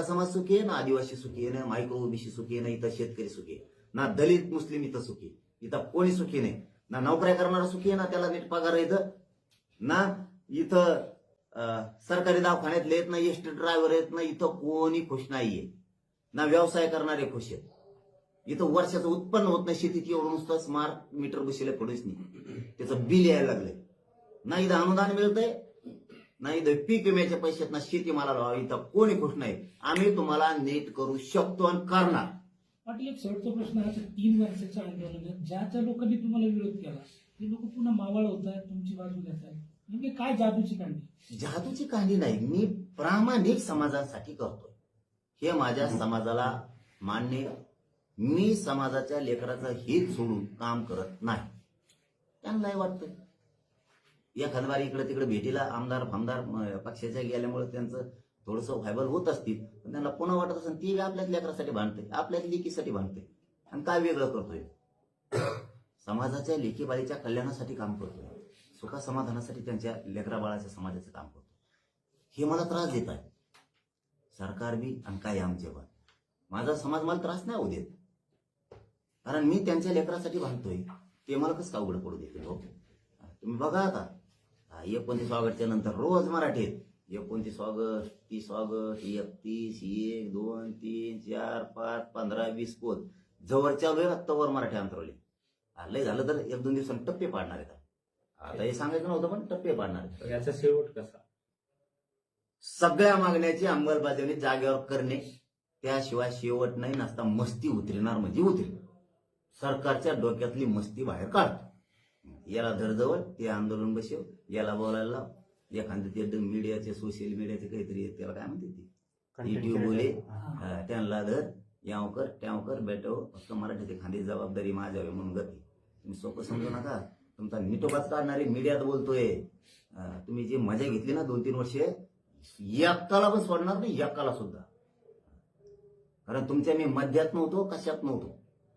बंजारा समाज सुखी आहे, ना आदिवासी सुखी आहे, ना मायक्रो ओबीसी सुखी आहे, ना इथं शेतकरी सुखी आहे, ना दलित मुस्लिम इथं सुखी आहे. इथं कोणी सुखी नाही. ना नोकऱ्या करणारा सुखी आहे, ना त्याला नीट पगार येतं, ना इथं सरकारी दवाखान्यातले आहेत, ना एसटी ड्रायव्हर आहेत, ना इथं कोणी खुश नाहीये, ना व्यवसाय करणारे खुश आहेत. इथं वर्षाचं उत्पन्न होत नाही. शेतीत एवढं नुसतं स्मार्ट मीटर बसले पडूच नाही, त्याचं बिल यायला लागलंय. ना इथं अनुदान मिळतंय, ना इथं पीक विम्याच्या पैशात, ना शेतीमाला. इथं कोणी खुश नाही. आम्ही तुम्हाला नीट करू शकतो आणि करणार. पाटील, एक शेवटचा प्रश्न आहे. 3 वर्षाच्या आंदोलनात ज्या लोकांनी तुम्हाला विरोध केला ते लोक पुन्हा मावळ होत आहेत, तुमची बाजू घेत आहेत. म्हणजे काय जादूची कांडी? जादूची कांडी नाही. मी प्रामाणिक समाजासाठी करतोय. हे माझ्या समाजाला मान्य. मी समाजाच्या लेकराचं हित सोडून काम करत नाही. त्यांनाही वाटतंय एखाद्या बारी इकडे तिकडे भेटीला आमदार फामदार पक्षाच्या गेल्यामुळे त्यांचं थोडंसं व्हायबल होत असतील, पण त्यांना पुन्हा वाटत असेल ती आपल्याच लेकरासाठी भांडते, आपल्याच लेकीसाठी भांडते. आणि काय वेगळं करतोय? समाजाच्या लेकीबाळीच्या कल्याणासाठी काम करतोय, सुखा समाधानासाठी त्यांच्या लेकरा बाळाच्या समाजाचं काम करतोय. हे मला त्रास देत आहे सरकार बी आणि काय आमचे पण. माझा समाज मला त्रास नाही होऊ देत, कारण मी त्यांच्या लेकरासाठी भांडतोय. ते मला कसं का उघड पडू देते? हो, तुम्ही बघा आता 29 ऑगस्टच्या नंतर रोज मराठीत 29 ऑगस्ट, 30 ऑगस्ट, 31, 1, 2, 3, 4, 5, 15, 20 पोत जवळच्या वेळ तवर मराठी अंतरवली. लय झालं तर 1-2 दिवसांनी टप्पे पाडणार आहेत. आता हे सांगायचं नव्हतं, पण टप्पे पाडणार आहेत. याचा शेवट कसा? सगळ्या मागण्याची अंमलबजावणी जागेवर करणे, त्याशिवाय शेवट नाही. नसता मस्ती उतरणार म्हणजे उतरेल. सरकारच्या डोक्यातली मस्ती बाहेर काढतो. याला धरजवळ ते आंदोलन बसव, याला बोलायला लाव. एखादं ते मीडियाचे सोशल मीडियाचे काहीतरी त्याला काय म्हणते ते युट्यूब बोले, त्यांना धर, याव कर त्याव कर बेटो. फक्त मराठीची एखादी जबाबदारी माझ्यावर म्हणून गती. तुम्ही सोपं समजू नका. तुमचा निटोबाच काढणारी मीडियात बोलतोय. तुम्ही जी मजा घेतली ना 2-3 वर्षे, एकाला पण सोडणार नाही, एकाला सुद्धा. कारण तुमच्या मी मध्यात नव्हतो, कशात नव्हतो.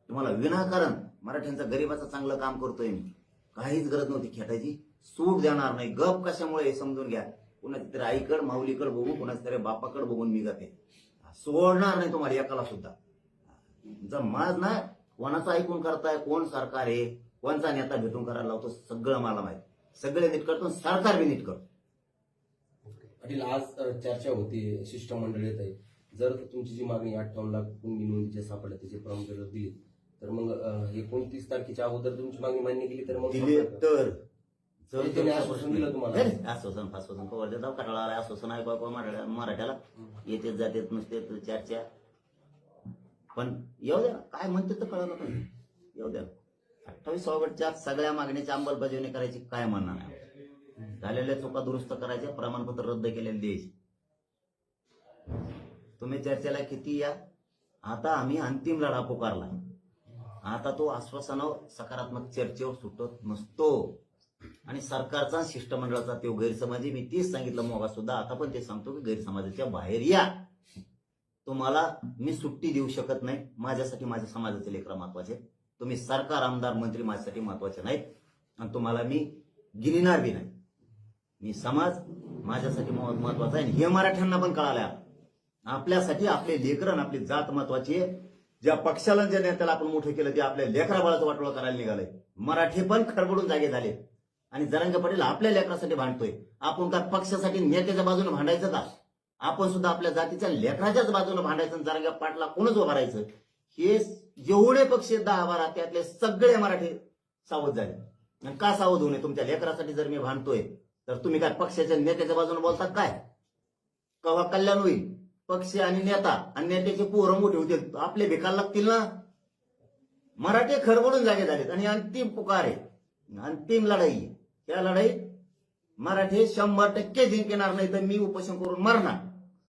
तुम्हाला विनाकारण मराठ्यांचा गरीबाचं चांगलं काम करतोय मी. काहीच गरज नव्हती खेटायची. सूट देणार नाही. गप कशामुळे हे समजून घ्या. कुणाची तरी आईकड माऊलीकड बघून, कुणाच्या तरी बापाकड बघून मी जाते. सोडणार नाही तुम्हाला एकाला सुद्धा. जर माझ ना कोणाचं ऐकून करताय, कोण सरकार आहे, कोणचा नेता भेटून करायला लावतो, सगळं मला माहिती. सगळे नीट करतो, सरकार बी नीट करतो. पाटील, आज चर्चा होती शिष्टमंडळीत आहे. जर तुमची जी मागणी 58 लाख कुणबी नोंदीच्या सापडल्या त्याचे प्रमाणपत्र दिली, तर मग 29 तारखेच्या अगोदर तुमची मागणी मान्य केली तर मग दिले तर त्यांनी आश्वासन दिलं तुम्हाला? आश्वासन फाश्वासन कवर देता कटाळा आश्वासन ऐकू मराठ्याला येतेच जातेच नुसते चर्चा. पण येऊ द्या, काय म्हणते तर कळलं पण येऊ द्या. 28 ऑगस्टच्या सगळ्या मागणीची अंमलबजावणी करायची काय म्हणणं नाही. झालेल्या चुका दुरुस्त करायच्या, प्रमाणपत्र रद्द केलेले द्यायचे. तुम्ही चर्चेला किती या. आता आम्ही अंतिम लढा पुकारला. आता तो आश्वासनावर सकारात्मक चर्चेवर सुटत नसतो. आणि सरकारचा शिष्टमंडळाचा तो गैरसमाजी, मी तेच सांगितलं मग सुद्धा, आता पण ते सांगतो की गैरसमाजाच्या बाहेर या. तुम्हाला मी सुट्टी देऊ शकत नाही. माझ्यासाठी माझ्या समाजाचे लेकरं महत्वाचे. तुम्ही सरकार, आमदार, मंत्री माझ्यासाठी महत्वाचे नाहीत. आणि तुम्हाला मी गिनिणार बी नाही. मी समाज माझ्यासाठी महत्वाचा आहे. हे मराठ्यांना पण कळालं. आपल्यासाठी आपले लेकरं, आपली जात महत्वाची आहे. ज्या पक्षाला, ज्या नेत्याला आपण मोठं केलं ते आपल्या लेकरा बाळाचं वाटोळं करायला निघालंय. मराठी पण खडबडून जागे झाले. आणि जरांगे पाटील आपल्या लेकरासाठी भांडतोय. आपण काय पक्षासाठी नेत्याच्या बाजूने भांडायचं का? आपण सुद्धा आपल्या जातीच्या लेकराच्याच बाजूने भांडायचं. जरांगे पाटला कोणच उभारायचं? हे जेवढे पक्ष 10-12 त्यातले सगळे मराठी सावध झाले. आणि का सावध होऊ नये? तुमच्या लेकरासाठी जर मी भांडतोय तर तुम्ही काय पक्षाच्या नेत्याच्या बाजूने बोलतात काय? केव्हा कल्याण होईल? पक्ष आणि नेता आणि नेत्याचे पोरं मोठे होतील, आपले भिकायला लागतील ना. मराठी खडबडून जागे झालेत. आणि अंतिम पुकार आहे, अंतिम लढाई. या लढाईत मराठी 100% जिंकणार नाही तर मी उपोषण करून मरणार.